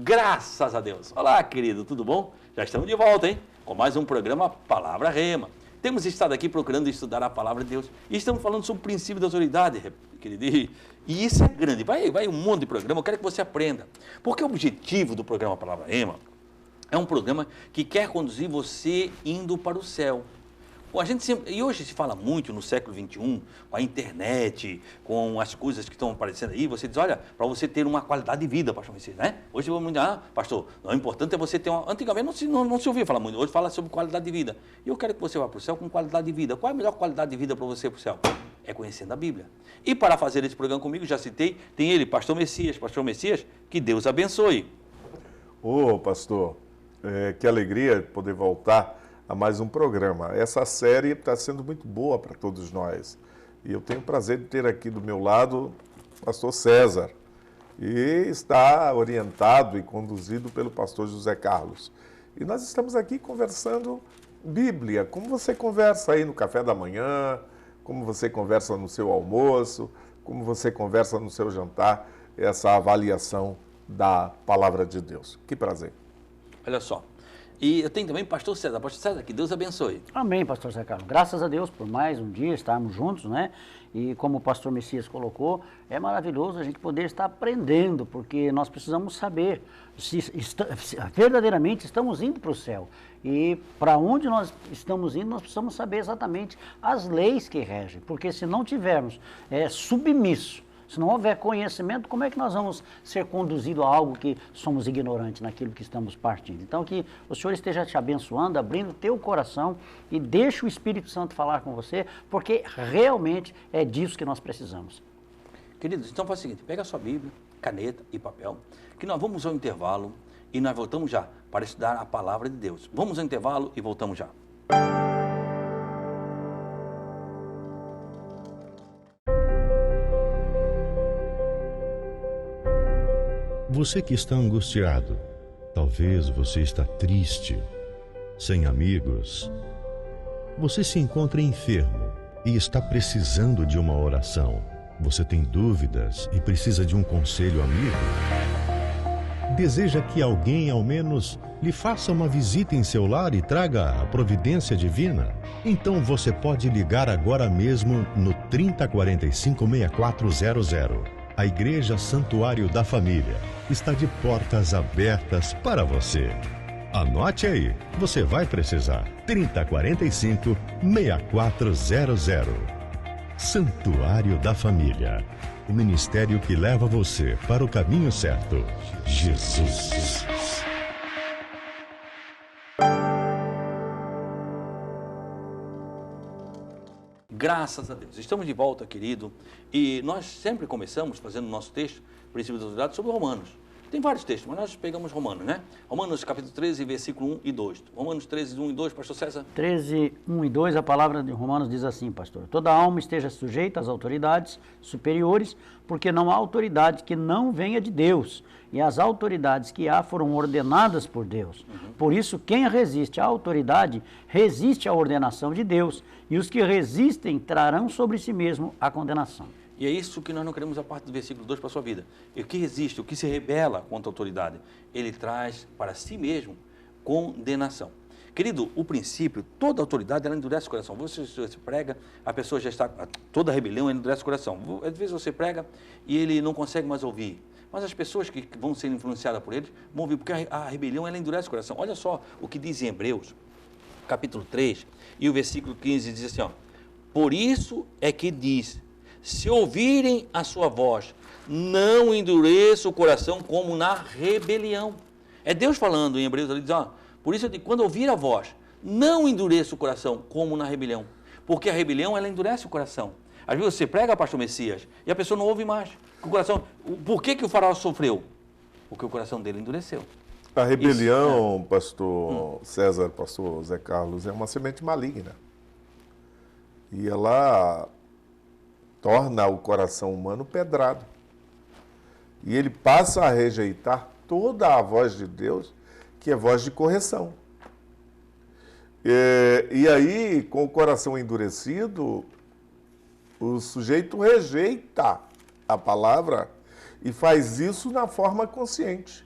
Graças a Deus. Olá, querido, tudo bom? Já estamos de volta, hein? Com mais um programa Palavra Rema. Temos estado aqui procurando estudar a Palavra de Deus e estamos falando sobre o princípio da autoridade, querido. E isso é grande. Vai um monte de programa, eu quero que você aprenda. Porque o objetivo do programa Palavra Rema é um programa que quer conduzir você indo para o céu. E hoje se fala muito no século XXI, com a internet, com as coisas que estão aparecendo aí, você diz, olha, para você ter uma qualidade de vida, pastor Messias, né? Hoje vamos dizer, pastor, o importante é você ter uma... Antigamente não se ouvia falar muito, hoje fala sobre qualidade de vida. E eu quero que você vá para o céu com qualidade de vida. Qual é a melhor qualidade de vida para você ir para o céu? É conhecendo a Bíblia. E para fazer esse programa comigo, já citei, tem ele, pastor Messias, que Deus abençoe. Ô, pastor, que alegria poder voltar a mais um programa. Essa série está sendo muito boa para todos nós. E eu tenho o prazer de ter aqui do meu lado o pastor César. E está orientado e conduzido pelo pastor José Carlos. E nós estamos aqui conversando Bíblia, como você conversa aí no café da manhã, como você conversa no seu almoço, como você conversa no seu jantar, essa avaliação da palavra de Deus. Que prazer. Olha só. E eu tenho também pastor César, que Deus abençoe. Amém, pastor Zé Carlos. Graças a Deus por mais um dia estarmos juntos, né? E como o pastor Messias colocou, é maravilhoso a gente poder estar aprendendo, porque nós precisamos saber se verdadeiramente estamos indo para o céu. E para onde nós estamos indo, nós precisamos saber exatamente as leis que regem, porque se não tivermos submisso, se não houver conhecimento, como é que nós vamos ser conduzidos a algo que somos ignorantes naquilo que estamos partindo? Então, que o Senhor esteja te abençoando, abrindo teu coração e deixe o Espírito Santo falar com você, porque realmente é disso que nós precisamos. Queridos, então faz o seguinte, pega a sua Bíblia, caneta e papel, que nós vamos ao intervalo e nós voltamos já para estudar a Palavra de Deus. Vamos ao intervalo e voltamos já. Você que está angustiado, talvez você está triste, sem amigos. Você se encontra enfermo e está precisando de uma oração. Você tem dúvidas e precisa de um conselho amigo. Deseja que alguém, ao menos, lhe faça uma visita em seu lar e traga a providência divina? Então você pode ligar agora mesmo no 3045-6400. A Igreja Santuário da Família está de portas abertas para você. Anote aí, você vai precisar. 3045-6400. Santuário da Família. O ministério que leva você para o caminho certo. Jesus. Graças a Deus. Estamos de volta, querido. E nós sempre começamos fazendo o nosso texto, princípio da autoridade, sobre Romanos. Tem vários textos, mas nós pegamos Romanos, né? Romanos capítulo 13, versículo 1 e 2. Romanos 13, 1 e 2, pastor César. 13, 1 e 2, a palavra de Romanos diz assim, pastor. Toda alma esteja sujeita às autoridades superiores, porque não há autoridade que não venha de Deus. E as autoridades que há foram ordenadas por Deus. Por isso, quem resiste à autoridade, resiste à ordenação de Deus. E os que resistem trarão sobre si mesmo a condenação. E é isso que nós não queremos a parte do versículo 2 para a sua vida. E o que resiste, o que se rebela contra a autoridade, ele traz para si mesmo condenação. Querido, o princípio, toda autoridade, ela endurece o coração. Você prega, a pessoa já está, toda rebelião, ela endurece o coração. Às vezes você prega e ele não consegue mais ouvir. Mas as pessoas que vão ser influenciadas por eles vão ouvir, porque a rebelião, ela endurece o coração. Olha só o que diz em Hebreus, capítulo 3, e o versículo 15 diz assim, ó, por isso é que diz, se ouvirem a sua voz, não endureça o coração como na rebelião. É Deus falando em Hebreus, ele diz, ó, por isso eu digo, quando ouvir a voz, não endureça o coração como na rebelião. Porque a rebelião, ela endurece o coração. Às vezes você prega, pastor Messias, e a pessoa não ouve mais. O coração, por que o faraó sofreu? Porque o coração dele endureceu. A rebelião, isso, pastor César, pastor Zé Carlos, é uma semente maligna. E ela torna o coração humano pedrado. E ele passa a rejeitar toda a voz de Deus, que é voz de correção. E aí, com o coração endurecido, o sujeito rejeita a palavra e faz isso na forma consciente.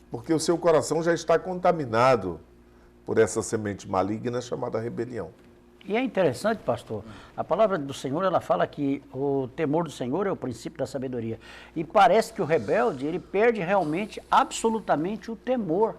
porque o seu coração já está contaminado por essa semente maligna chamada rebelião. E é interessante, pastor, a palavra do Senhor, ela fala que o temor do Senhor é o princípio da sabedoria. E parece que o rebelde, ele perde realmente, absolutamente o temor.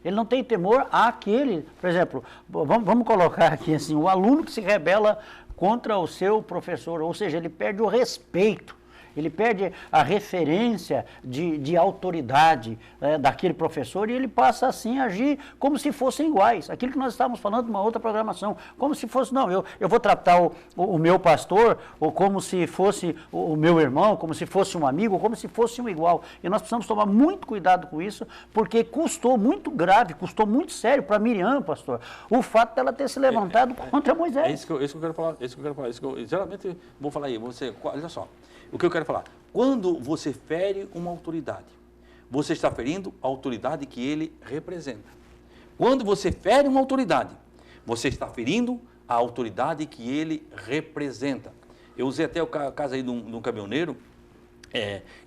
Ele não tem temor àquele, por exemplo, vamos colocar aqui assim, o aluno que se rebela contra o seu professor, ou seja, ele perde o respeito. Ele perde a referência de autoridade daquele professor e ele passa assim a agir como se fossem iguais. Aquilo que nós estávamos falando numa outra programação, como se fosse, não, eu vou tratar o meu pastor ou como se fosse o meu irmão, como se fosse um amigo, como se fosse um igual. E nós precisamos tomar muito cuidado com isso, porque custou muito grave, custou muito sério para Miriam, pastor, o fato dela ter se levantado contra Moisés. É isso que eu quero falar, geralmente vou falar aí, olha só. O que eu quero falar, quando você fere uma autoridade, você está ferindo a autoridade que ele representa. Quando você fere uma autoridade, você está ferindo a autoridade que ele representa. Eu usei até o caso aí de um caminhoneiro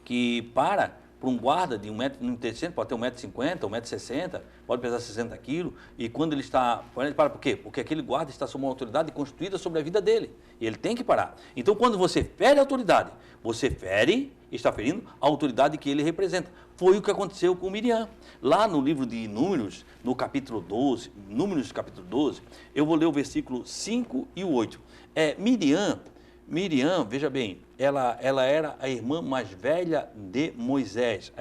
que para um guarda de 1,60 m, pode ter 1,50 m, 1,60 m, pode pesar 60 quilos, e quando ele está... Ele para por quê? Porque aquele guarda está sob uma autoridade construída sobre a vida dele, e ele tem que parar. Então, quando você fere a autoridade, você está ferindo a autoridade que ele representa. Foi o que aconteceu com Miriam. Lá no livro de Números, no capítulo 12, Números capítulo 12, eu vou ler o versículo 5 e o 8. Miriam, veja bem, ela era a irmã mais velha de Moisés,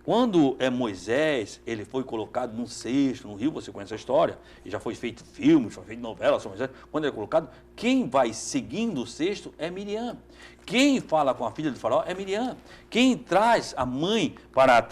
Quando Moisés, ele foi colocado num cesto, no rio, você conhece a história, e já foi feito filme, foi feito novela sobre Moisés, quando ele é colocado, quem vai seguindo o cesto é Miriam. Quem fala com a filha do faraó é Miriam. Quem traz a mãe para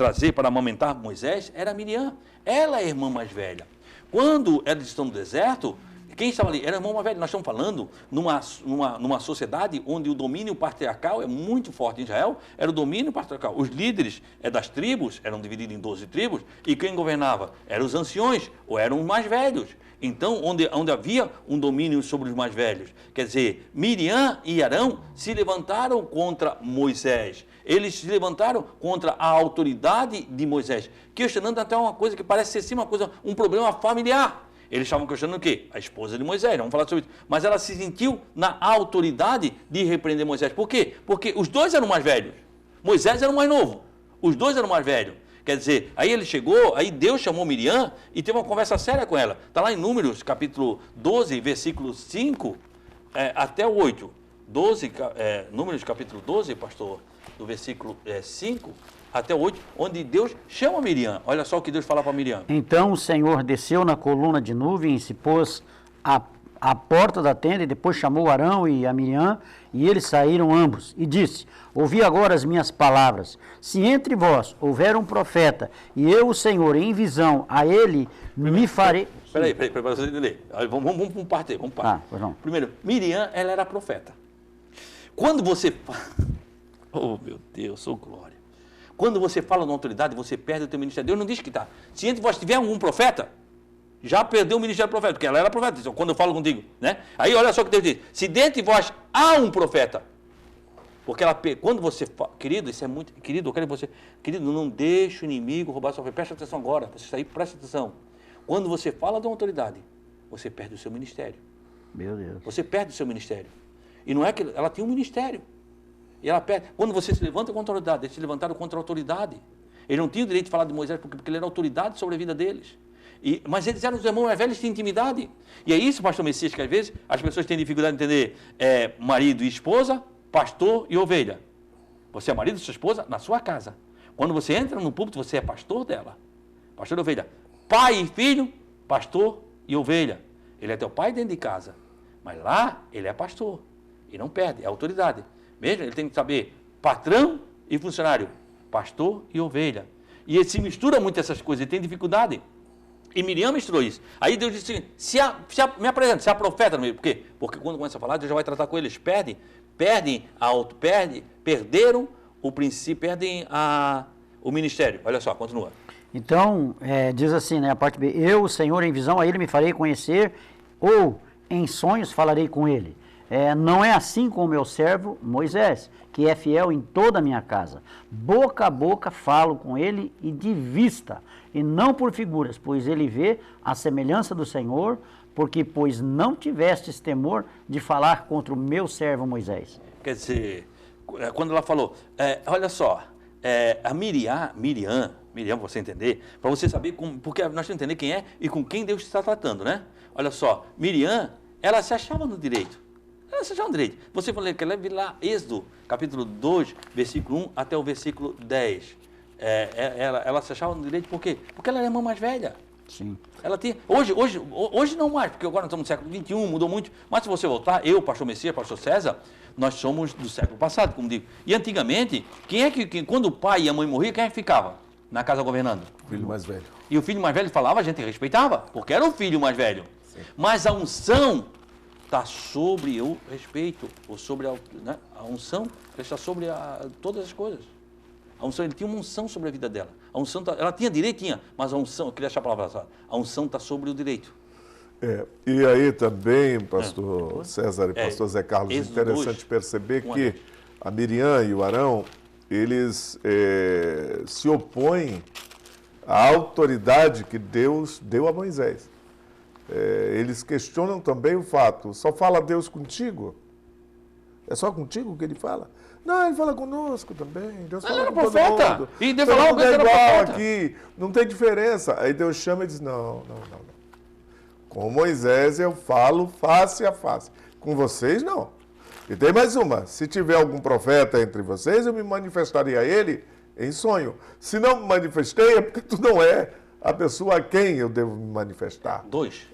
amamentar Moisés era Miriam. Ela é a irmã mais velha. Quando eles estão no deserto, quem estava ali? Era o irmão mais velho. Nós estamos falando numa sociedade onde o domínio patriarcal é muito forte. Em Israel era o domínio patriarcal. Os líderes das tribos eram divididos em 12 tribos e quem governava eram os anciões ou eram os mais velhos. Então, onde havia um domínio sobre os mais velhos. Quer dizer, Miriam e Arão se levantaram contra Moisés. Eles se levantaram contra a autoridade de Moisés, questionando até uma coisa que parece ser sim um problema familiar. Eles estavam questionando o quê? A esposa de Moisés, vamos falar sobre isso. Mas ela se sentiu na autoridade de repreender Moisés. Por quê? Porque os dois eram mais velhos. Moisés era o mais novo. Os dois eram mais velhos. Quer dizer, aí ele chegou, aí Deus chamou Miriam e teve uma conversa séria com ela. Está lá em Números, capítulo 12, versículo 5 até o 8. Números, capítulo 12, pastor, do versículo 5 até o 8, onde Deus chama Miriam. Olha só o que Deus fala para Miriam. Então o Senhor desceu na coluna de nuvem e se pôs à porta da tenda, e depois chamou Arão e a Miriam, e eles saíram ambos, e disse: ouvi agora as minhas palavras. Se entre vós houver um profeta, e eu, o Senhor, em visão, a ele me farei... Espera aí, para você entender. Vamos partir. Primeiro, Miriam, ela era profeta. Quando você... Oh, meu Deus, sou glória. Quando você fala na autoridade, você perde o teu ministério. Deus não diz que está. Se entre vós tiver algum profeta, já perdeu o ministério do profeta, porque ela era profeta, então, quando eu falo contigo, né? Aí olha só o que Deus diz. Se dentre vós há um profeta, porque quando você fala, querido, isso é muito, querido, eu quero que você, querido, não deixe o inimigo roubar sua fé. Presta atenção agora, você está aí, presta atenção. Quando você fala de uma autoridade, você perde o seu ministério. Meu Deus. Você perde o seu ministério. E não é que ela tinha um ministério. E ela perde. Quando você se levanta contra a autoridade, eles se levantaram contra a autoridade. Eles não tinham o direito de falar de Moisés porque ele era autoridade sobre a vida deles. Mas eles eram os irmãos mais velhos, tinham intimidade. E é isso, pastor Messias, que às vezes as pessoas têm dificuldade de entender. Marido e esposa, pastor e ovelha. Você é marido de sua esposa na sua casa. Quando você entra no púlpito, você é pastor dela. Pastor e ovelha. Pai e filho, pastor e ovelha. Ele é teu pai dentro de casa. Mas lá, ele é pastor. E não perde, é autoridade. Mesmo, ele tem que saber patrão e funcionário, pastor e ovelha. E ele se mistura muito essas coisas, ele tem dificuldade. E Miriam misturou isso. Aí Deus disse, me apresenta, se há profeta no meio. Por quê? Porque quando começa a falar, Deus já vai tratar com eles. Perderam o princípio, perdem o ministério. Olha só, continua. Então, diz assim, né, a parte B, eu, o Senhor, em visão, a ele me farei conhecer, ou em sonhos falarei com ele. não é assim com o meu servo Moisés, que é fiel em toda a minha casa. Boca a boca falo com ele e de vista, e não por figuras, pois ele vê a semelhança do Senhor, porque pois não tivestes temor de falar contra o meu servo Moisés. Quer dizer, quando ela falou, olha só, a Miriam, para você entender, para você saber como, porque nós temos que entender quem é e com quem Deus está tratando, né? Olha só, Miriam, ela se achava no direito. Ela se achava no direito. Você vai ler lá, Êxodo, capítulo 2, versículo 1 até o versículo 10. Ela se achava no direito por quê? Porque ela era a irmã mais velha. Sim. Ela tinha, hoje não mais, porque agora nós estamos no século XXI, mudou muito, mas se você voltar, eu, pastor Messias, pastor César, nós somos do século passado, como digo. E antigamente, quando o pai e a mãe morriam, quem é que ficava na casa governando? O filho mais velho. E o filho mais velho falava, a gente respeitava, porque era o filho mais velho. Sim. Mas a unção está sobre o respeito, ou sobre né? A unção está sobre todas as coisas. A unção, ele tinha uma unção sobre a vida dela. A unção, ela tinha direito, mas a unção, eu queria achar a palavra, a unção está sobre o direito. E aí também, pastor César e pastor Zé Carlos, interessante perceber que a Miriam e o Arão, eles se opõem à autoridade que Deus deu a Moisés. Eles questionam também o fato, só fala Deus contigo? É só contigo que ele fala? Não, ele fala conosco também. Deus fala com todo mundo. E Deus falou que era igual aqui, não tem diferença. Aí Deus chama e diz, não. Com Moisés eu falo face a face. Com vocês, não. E tem mais uma. Se tiver algum profeta entre vocês, eu me manifestaria a ele em sonho. Se não me manifestei, é porque tu não é a pessoa a quem eu devo me manifestar. 2.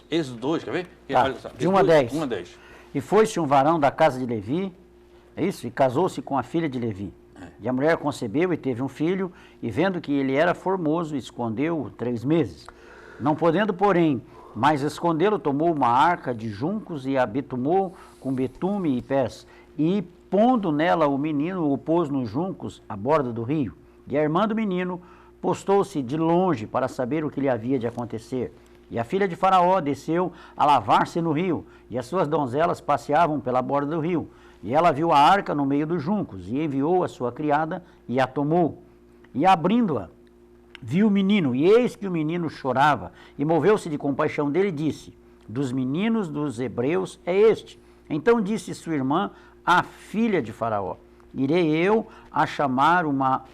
Êxodo 2, quer ver? Tá. De 1 a 10. 1 a 10. E foi-se um varão da casa de Levi, é isso? E casou-se com a filha de Levi. E a mulher concebeu e teve um filho, e vendo que ele era formoso, escondeu-o 3 meses. Não podendo, porém, mais escondê-lo, tomou uma arca de juncos e a betumou com betume e pés. E, pondo nela o menino, o pôs nos juncos, à borda do rio. E a irmã do menino postou-se de longe para saber o que lhe havia de acontecer. E a filha de Faraó desceu a lavar-se no rio, e as suas donzelas passeavam pela borda do rio. E ela viu a arca no meio dos juncos, e enviou a sua criada, e a tomou. E abrindo-a, viu o menino, e eis que o menino chorava, e moveu-se de compaixão dele e disse, dos meninos dos hebreus é este. Então disse sua irmã, a filha de Faraó, irei eu a chamar uma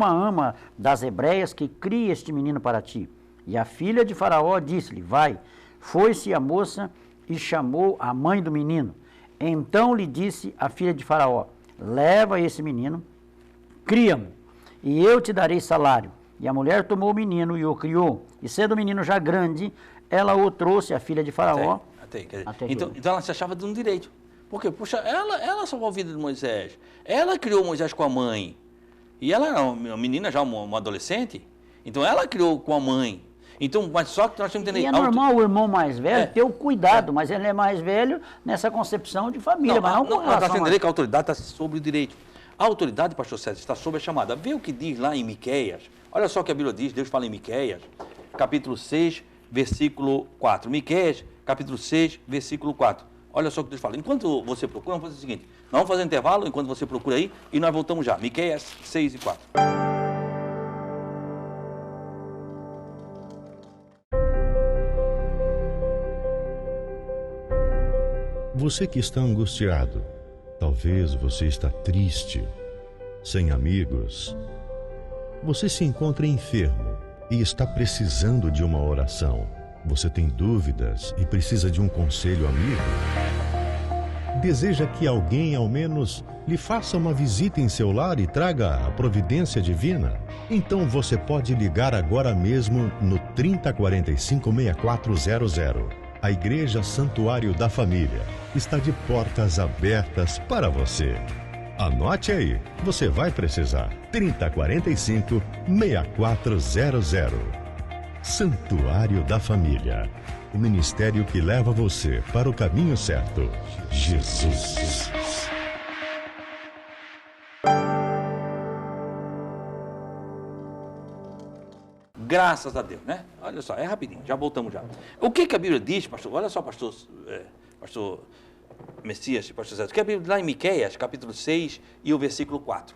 ama das hebreias que crie este menino para ti. E a filha de Faraó disse-lhe, vai. Foi-se a moça e chamou a mãe do menino. Então lhe disse a filha de Faraó, leva esse menino, cria-mo, e eu te darei salário. E a mulher tomou o menino e o criou. E sendo o menino já grande, ela o trouxe à filha de Faraó. Então ela se achava de um direito. Porque, puxa, ela salvou a vida de Moisés. Ela criou Moisés com a mãe. E ela era uma menina já, uma adolescente. Então ela criou com a mãe. Então, mas só que nós temos que entender... E é normal o irmão mais velho ter o cuidado, mas ele é mais velho nessa concepção de família, mas não com relação... Nós temos que entender que a autoridade está sobre o direito. A autoridade, pastor César, está sobre a chamada. Vê o que diz lá em Miqueias. Olha só o que a Bíblia diz, Deus fala em Miqueias, capítulo 6, versículo 4. Miqueias, capítulo 6, versículo 4. Olha só o que Deus fala. Enquanto você procura, vamos fazer o seguinte. Nós vamos fazer um intervalo, enquanto você procura aí, e nós voltamos já. Miqueias 6 e 4. Você que está angustiado, talvez você está triste, sem amigos. Você se encontra enfermo e está precisando de uma oração. Você tem dúvidas e precisa de um conselho amigo? Deseja que alguém, ao menos, lhe faça uma visita em seu lar e traga a providência divina? Então você pode ligar agora mesmo no 3045-6400. A Igreja Santuário da Família está de portas abertas para você. Anote aí, você vai precisar. 3045-6400. Santuário da Família. O ministério que leva você para o caminho certo. Jesus. Graças a Deus, né? Olha só, é rapidinho, já voltamos já. O que a Bíblia diz, pastor? Olha só, pastor Messias, pastor César? Quer abrir lá em Miqueias, capítulo 6 e o versículo 4.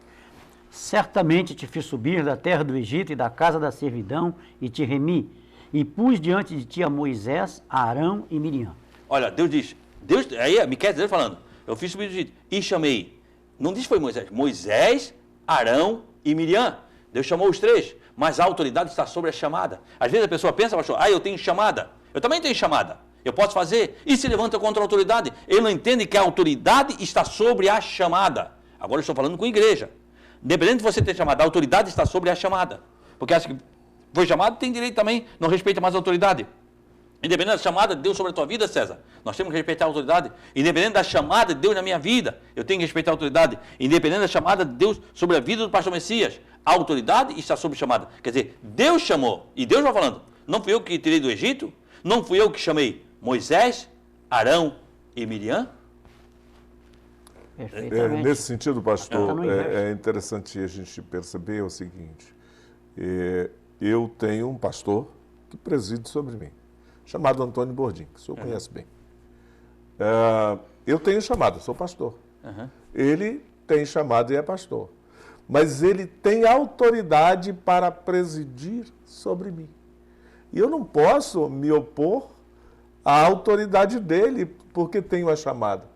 Certamente te fiz subir da terra do Egito e da casa da servidão e te remi, e pus diante de ti a Moisés, a Arão e Miriam. Olha, Deus diz, aí Miqueias, Deus falando, eu fiz subir do Egito e chamei, não diz que foi Moisés, Arão e Miriam. Deus chamou os três, mas a autoridade está sobre a chamada. Às vezes a pessoa pensa, pastor, eu tenho chamada, eu também tenho chamada, eu posso fazer, e se levanta contra a autoridade. Ele não entende que a autoridade está sobre a chamada. Agora eu estou falando com a igreja. Independente de você ter chamado, a autoridade está sobre a chamada. Porque acha que foi chamado, tem direito também, não respeita mais a autoridade. Independente da chamada de Deus sobre a tua vida, César, nós temos que respeitar a autoridade. Independente da chamada de Deus na minha vida, eu tenho que respeitar a autoridade. Independente da chamada de Deus sobre a vida do pastor Messias, a autoridade está sob chamada. Quer dizer, Deus chamou, e Deus vai falando, não fui eu que tirei do Egito, não fui eu que chamei Moisés, Arão e Miriam? Nesse sentido, pastor, é interessante a gente perceber o seguinte, eu tenho um pastor que preside sobre mim, chamado Antônio Bordim, que o senhor conhece bem. Eu tenho chamado, sou pastor. Ele tem chamado e é pastor. Mas ele tem autoridade para presidir sobre mim. E eu não posso me opor à autoridade dele, porque tenho a chamada.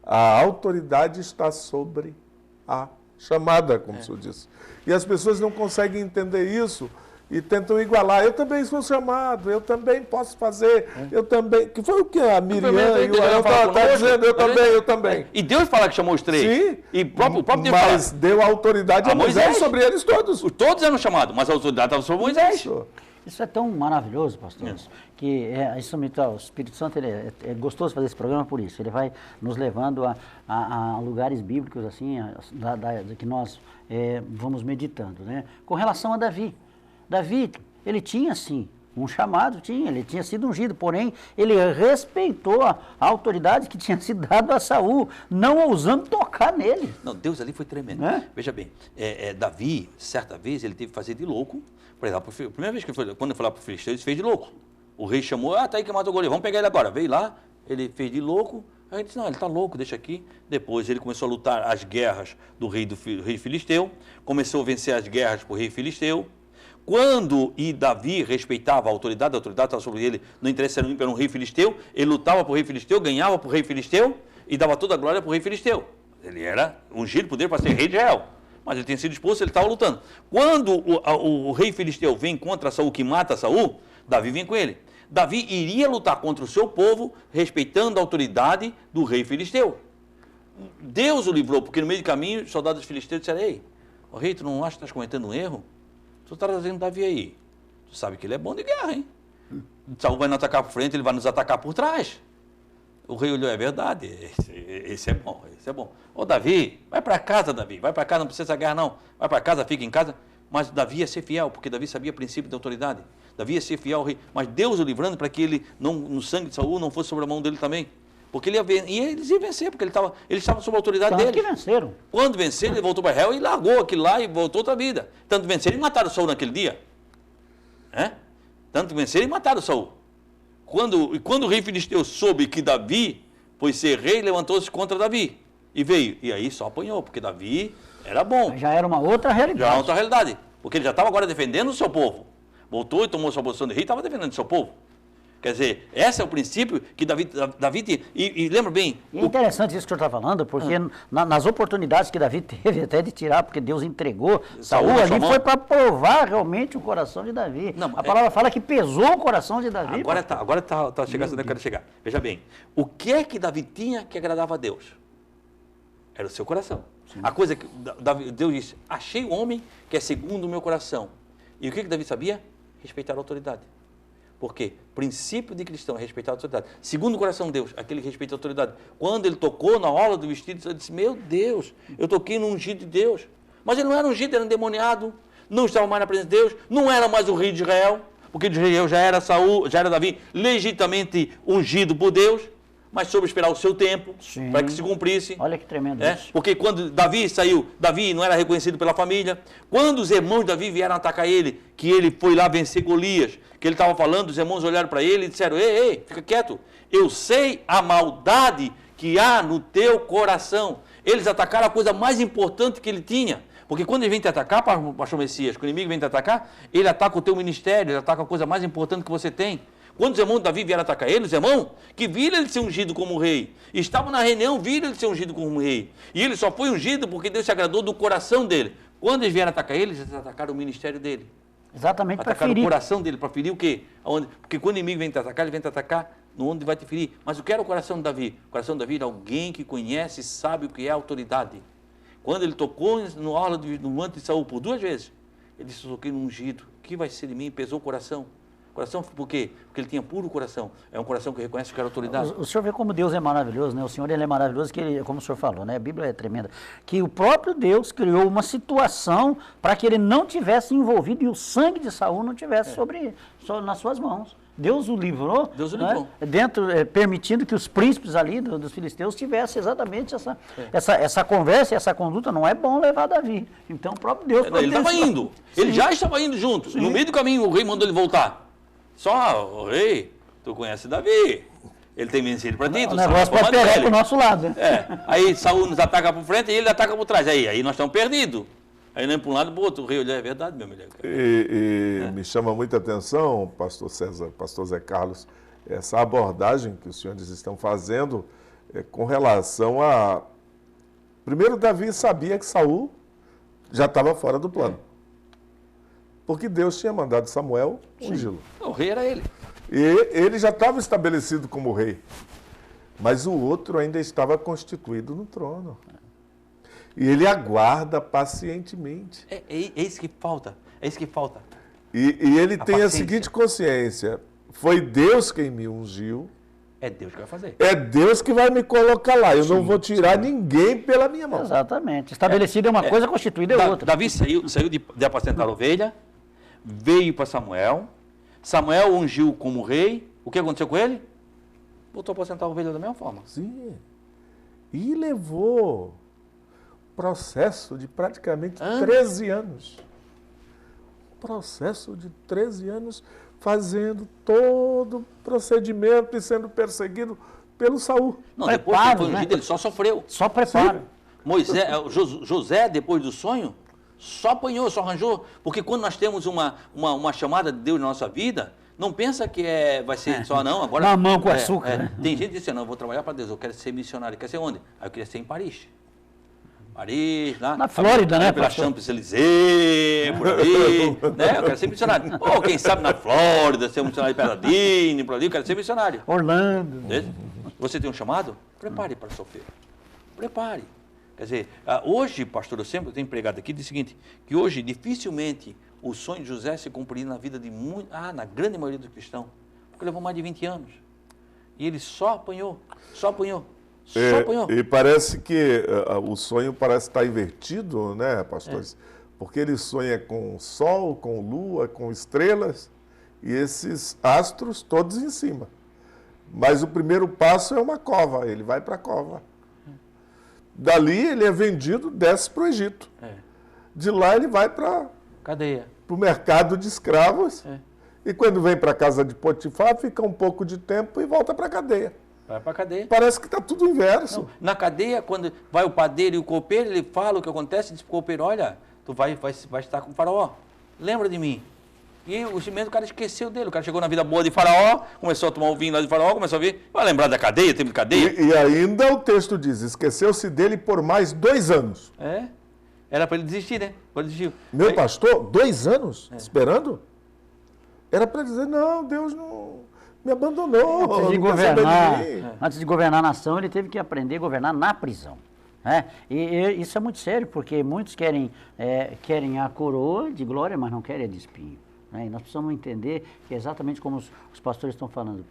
A autoridade está sobre a chamada, como o senhor disse. E as pessoas não conseguem entender isso e tentam igualar. Eu também sou chamado, eu também posso fazer, eu também... Que foi o que a Miriam e o Arão estavam dizendo, eu também. E Deus fala que chamou os três. Sim, e o próprio Deus mas fala, deu autoridade a Moisés sobre eles todos. Todos eram chamados, mas a autoridade estava sobre Moisés. Isso é tão maravilhoso, pastor, que o Espírito Santo é gostoso fazer esse programa por isso. Ele vai nos levando a lugares bíblicos assim, que nós vamos meditando, né? Com relação a Davi. Davi, ele tinha sim um chamado, ele tinha sido ungido, porém ele respeitou a autoridade que tinha sido dada a Saul, não ousando tocar nele. Não, Deus ali foi tremendo. Veja bem, Davi, certa vez, ele teve que fazer de louco. Por exemplo, a primeira vez que quando ele foi lá para o Filisteu, ele fez de louco. O rei chamou, tá aí que matou o Golias, vamos pegar ele agora. Veio lá, ele fez de louco, aí ele disse, não, ele está louco, deixa aqui. Depois ele começou a lutar as guerras do rei Filisteu, começou a vencer as guerras para o rei Filisteu. Quando Davi respeitava a autoridade estava sobre ele, não interessa se era um rei Filisteu, ele lutava para o rei Filisteu, ganhava para o rei Filisteu e dava toda a glória para o rei Filisteu. Ele era ungido por Deus para ser rei de Israel. Mas ele tinha sido expulso, ele estava lutando. Quando o rei Filisteu vem contra Saul, que mata Saul, Davi vem com ele. Davi iria lutar contra o seu povo, respeitando a autoridade do rei Filisteu. Deus o livrou, porque no meio do caminho, os soldados filisteus disseram, ei, o rei, tu não acha que estás cometendo um erro? Tu está trazendo Davi aí. Tu sabe que ele é bom de guerra, hein? Saul vai nos atacar por frente, ele vai nos atacar por trás. O rei olhou, é verdade, esse é bom, esse é bom. Ô Davi, vai para casa, Davi, vai para casa, não precisa guerra não. Vai para casa, fica em casa. Mas Davi ia ser fiel, porque Davi sabia o princípio da autoridade. Davi ia ser fiel ao rei, mas Deus o livrando para que ele, no sangue de Saul, não fosse sobre a mão dele também. Porque eles iam vencer, porque eles estavam sob a autoridade dele. Que venceram. Quando venceram, ele voltou para Israel e largou aquilo lá e voltou outra vida. Tanto venceram e mataram Saul naquele dia. Tanto venceram e mataram Saul. Quando o rei Filisteu soube que Davi foi ser rei, levantou-se contra Davi. E veio. E aí só apanhou, porque Davi era bom. Já era uma outra realidade. Já era outra realidade. Porque ele já estava agora defendendo o seu povo. Voltou e tomou sua posição de rei e estava defendendo o seu povo. Quer dizer, esse é o princípio que Davi tinha. E lembra bem... E é interessante isso que o senhor está falando, porque nas oportunidades que Davi teve até de tirar, porque Deus entregou, Saul ali foi para provar realmente o coração de Davi. Não, a palavra fala que pesou o coração de Davi. Agora está chegando onde eu quero chegar. Veja bem, o que é que Davi tinha que agradava a Deus? Era o seu coração. Sim. A coisa que Deus disse, achei o homem que é segundo o meu coração. E o que Davi sabia? Respeitar a autoridade. Porque princípio de cristão é respeitar a autoridade. Segundo o coração de Deus, aquele que respeita a autoridade. Quando ele tocou na orla do vestido, ele disse, meu Deus, eu toquei no ungido de Deus. Mas ele não era ungido, era endemoniado, não estava mais na presença de Deus, não era mais o rei de Israel, porque de Israel já era Saul, já era Davi, legitimamente ungido por Deus, mas soube esperar o seu tempo, para que se cumprisse. Olha que tremendo isso. Porque quando Davi saiu, Davi não era reconhecido pela família. Quando os irmãos de Davi vieram atacar ele, que ele foi lá vencer Golias, que ele estava falando, os irmãos olharam para ele e disseram, ei, fica quieto, eu sei a maldade que há no teu coração. Eles atacaram a coisa mais importante que ele tinha. Porque quando ele vem te atacar, pastor Messias, quando o inimigo vem te atacar, ele ataca o teu ministério, ele ataca a coisa mais importante que você tem. Quando os irmãos de Davi vieram atacar ele, os irmãos, que viram ele ser ungido como rei, estavam na reunião, viram ele ser ungido como rei. E ele só foi ungido porque Deus se agradou do coração dele. Quando eles vieram atacar ele, eles atacaram o ministério dele. Exatamente, para atacaram ferir. o coração dele, para ferir o quê? Aonde? Porque quando o inimigo vem te atacar, ele vem te atacar no onde vai te ferir. Mas o que era o coração de Davi? O coração de Davi era alguém que conhece e sabe o que é autoridade. Quando ele tocou no orla do manto de Saul por 2 vezes, ele disse, toquei no ungido, o que vai ser de mim? Pesou o coração. Coração por quê? Porque ele tinha puro coração. É um coração que reconhece que era autoridade. O senhor vê como Deus é maravilhoso, né? O Senhor ele é maravilhoso, que ele, como o senhor falou, né? A Bíblia é tremenda. Que o próprio Deus criou uma situação para que ele não tivesse envolvido e o sangue de Saul não tivesse nas suas mãos. Deus o livrou, Deus o livrou. Né? Permitindo que os príncipes ali dos filisteus tivessem exatamente essa conversa e essa conduta. Não é bom levar Davi. Então o próprio Deus... Ele estava indo. Ele já estava indo junto. Sim. No meio do caminho o rei mandou ele voltar. Só, o rei, tu conhece Davi. Ele tem vencido para ti. O negócio pode pegar para o nosso lado. Né? Aí Saul nos ataca por frente e ele ataca por trás. Aí nós estamos perdidos. Aí nem para um lado para o outro. O rei olha, é verdade, meu melhor. Me chama muita atenção, pastor César, pastor Zé Carlos, essa abordagem que os senhores estão fazendo com relação a... Primeiro, Davi sabia que Saul já estava fora do plano. Porque Deus tinha mandado Samuel ungí-lo. O rei era ele. E ele já estava estabelecido como rei. Mas o outro ainda estava constituído no trono. E ele aguarda pacientemente. É isso que falta. É isso que falta. E ele tem a seguinte consciência. Foi Deus quem me ungiu. É Deus que vai fazer. É Deus que vai me colocar lá. Eu não vou tirar ninguém pela minha mão. Exatamente. Estabelecido é uma coisa, constituída é outra. Davi saiu de apacentar a ovelha, veio para Samuel. Samuel ungiu como rei. O que aconteceu com ele? Voltou a apacentar a ovelha da mesma forma. Sim. E levou processo de praticamente 13 anos. Processo de 13 anos fazendo todo o procedimento e sendo perseguido pelo Saul. Não, depois que foi ungido, ele só sofreu. Só preparo. José, depois do sonho, só apanhou, só arranjou. Porque quando nós temos uma chamada de Deus na nossa vida, não pensa que vai ser só não. Agora, mamão com açúcar. Né? Tem gente que diz assim, não, eu vou trabalhar para Deus, eu quero ser missionário. Quer ser onde? Aí eu queria ser em Paris. Paris, lá. Na Flórida, né? Pela Champs-Élysées, por ali, né? Eu quero ser missionário. Ou quem sabe na Flórida, ser um missionário de Paradine, por ali, eu quero ser missionário. Orlando. Você tem um chamado? Prepare para sofrer. Prepare. Quer dizer, hoje, pastor, eu sempre tenho pregado aqui, diz o seguinte, que hoje dificilmente o sonho de José se cumpriria na vida de muitos, na grande maioria dos cristãos, porque levou mais de 20 anos. E ele só apanhou. E parece que o sonho parece estar invertido, né, pastores? Porque ele sonha com sol, com lua, com estrelas, e esses astros todos em cima. Mas o primeiro passo é uma cova, ele vai para a cova. Dali ele é vendido, desce para o Egito. De lá ele vai para cadeia, para o mercado de escravos. E quando vem para a casa de Potifar, fica um pouco de tempo e volta para a cadeia. Vai para a cadeia. Parece que está tudo inverso. Não, na cadeia, quando vai o padeiro e o copeiro, ele fala o que acontece, diz para o copeiro, olha, tu vai estar com o faraó, lembra de mim. E o cara esqueceu dele, o cara chegou na vida boa de faraó, começou a tomar o vinho lá de faraó, começou a ver, vai lembrar da cadeia, tempo de cadeia. E ainda o texto diz, esqueceu-se dele por mais 2 anos. Era para ele desistir, né? Meu pastor, 2 anos esperando? Era para dizer, não, Deus não... me abandonou. Antes de governar a nação, ele teve que aprender a governar na prisão. Né? E isso é muito sério, porque muitos querem a coroa de glória, mas não querem a de espinho. Né? E nós precisamos entender que é exatamente como os pastores estão falando.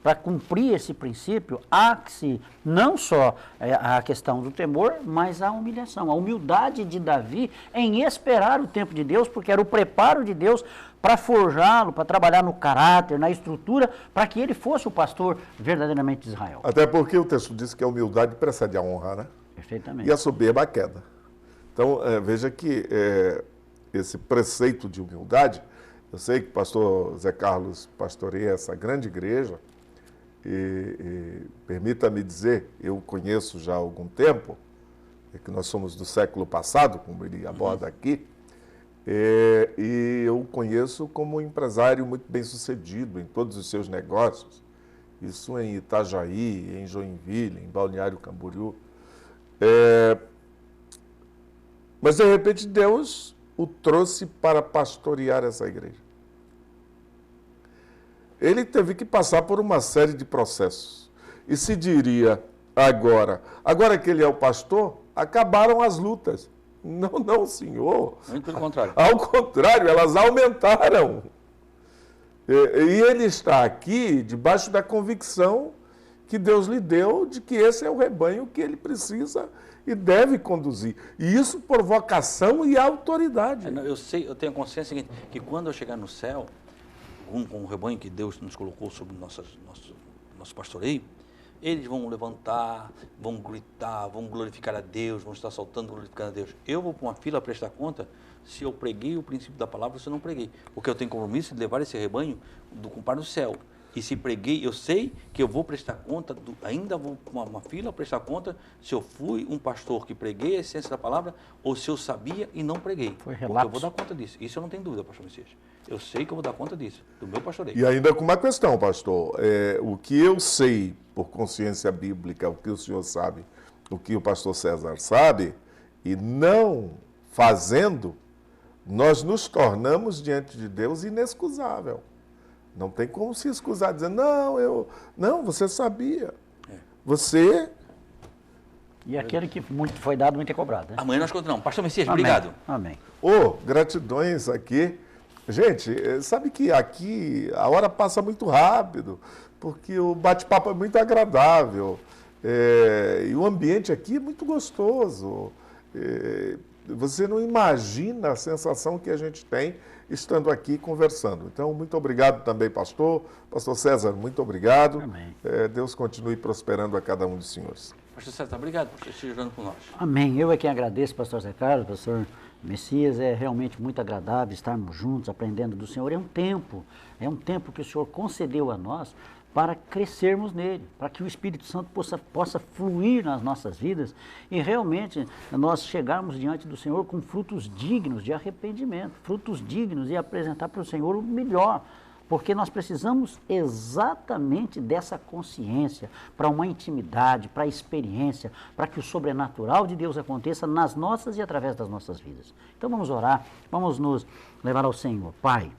Para cumprir esse princípio, há-se não só a questão do temor, mas a humilhação. A humildade de Davi em esperar o tempo de Deus, porque era o preparo de Deus para forjá-lo, para trabalhar no caráter, na estrutura, para que ele fosse o pastor verdadeiramente de Israel. Até porque o texto diz que a humildade precede a honra, né? Perfeitamente. E a soberba a queda. Então, veja que esse preceito de humildade, eu sei que o pastor Zé Carlos pastoreia essa grande igreja, permita-me dizer, eu conheço já há algum tempo, que nós somos do século passado, como ele aborda aqui, e eu o conheço como um empresário muito bem-sucedido em todos os seus negócios, isso em Itajaí, em Joinville, em Balneário Camboriú. Mas, de repente, Deus o trouxe para pastorear essa igreja. Ele teve que passar por uma série de processos. E se diria agora que ele é o pastor, acabaram as lutas. Não, senhor. Muito pelo contrário. Ao contrário, elas aumentaram. E ele está aqui debaixo da convicção que Deus lhe deu de que esse é o rebanho que ele precisa e deve conduzir. E isso por vocação e autoridade. Eu tenho a consciência seguinte, que quando eu chegar no céu, com o rebanho que Deus nos colocou sobre nosso pastoreio, eles vão levantar, vão gritar, vão glorificar a Deus, vão estar saltando, glorificando a Deus. Eu vou para uma fila prestar conta se eu preguei o princípio da palavra ou se eu não preguei. Porque eu tenho compromisso de levar esse rebanho para o céu. E se preguei, eu sei que eu vou prestar conta, ainda vou para uma fila prestar conta se eu fui um pastor que preguei a essência da palavra ou se eu sabia e não preguei. Foi porque relapso. eu vou dar conta disso. Isso eu não tenho dúvida, pastor Messias. Eu sei que eu vou dar conta disso, do meu pastoreio. E ainda com uma questão, pastor. O que eu sei por consciência bíblica, o que o senhor sabe, o que o pastor César sabe, e não fazendo, nós nos tornamos diante de Deus inexcusável. Não tem como se excusar, dizendo, não, você sabia. Você... E aquele que muito foi dado, muito é cobrado. Né? Amanhã nós continuamos. Pastor Messias, Amém. obrigado. Amém. Gratidões aqui. Gente, sabe que aqui a hora passa muito rápido, porque o bate-papo é muito agradável. E o ambiente aqui é muito gostoso. Você não imagina a sensação que a gente tem estando aqui conversando. Então, muito obrigado também, pastor. Pastor César, muito obrigado. Amém. Deus continue prosperando a cada um dos senhores. Pastor César, obrigado por estar ajudando com nós. Amém. Eu é quem agradeço, pastor Zé Carlos, pastor Messias. É realmente muito agradável estarmos juntos, aprendendo do Senhor. É um tempo que o Senhor concedeu a nós para crescermos nele, para que o Espírito Santo possa fluir nas nossas vidas e realmente nós chegarmos diante do Senhor com frutos dignos de arrependimento, frutos dignos de apresentar para o Senhor o melhor, porque nós precisamos exatamente dessa consciência para uma intimidade, para a experiência, para que o sobrenatural de Deus aconteça nas nossas e através das nossas vidas. Então vamos orar, vamos nos levar ao Senhor. Pai,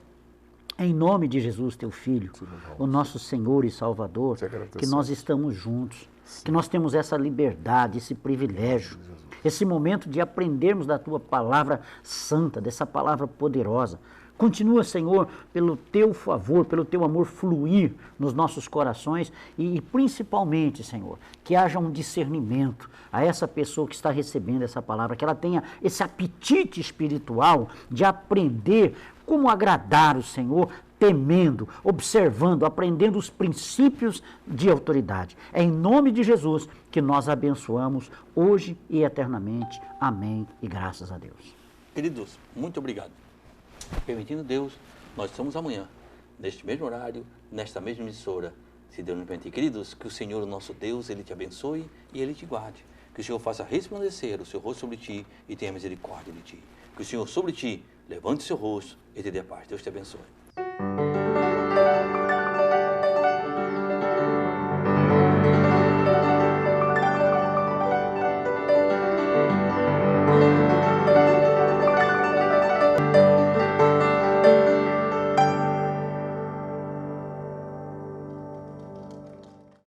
em nome de Jesus, teu Filho, o nosso Senhor e Salvador, que nós estamos juntos, que nós temos essa liberdade, esse privilégio, esse momento de aprendermos da tua palavra santa, dessa palavra poderosa. Continua, Senhor, pelo teu favor, pelo teu amor fluir nos nossos corações e principalmente, Senhor, que haja um discernimento a essa pessoa que está recebendo essa palavra, que ela tenha esse apetite espiritual de aprender como agradar o Senhor, temendo, observando, aprendendo os princípios de autoridade. É em nome de Jesus que nós abençoamos hoje e eternamente. Amém e graças a Deus. Queridos, muito obrigado. Permitindo Deus, nós estamos amanhã, neste mesmo horário, nesta mesma emissora, se Deus nos permitir. Queridos, que o Senhor, o nosso Deus, Ele te abençoe e Ele te guarde. Que o Senhor faça resplandecer o seu rosto sobre ti e tenha misericórdia de ti. Que o Senhor sobre ti levante o seu rosto e te dê paz. Deus te abençoe.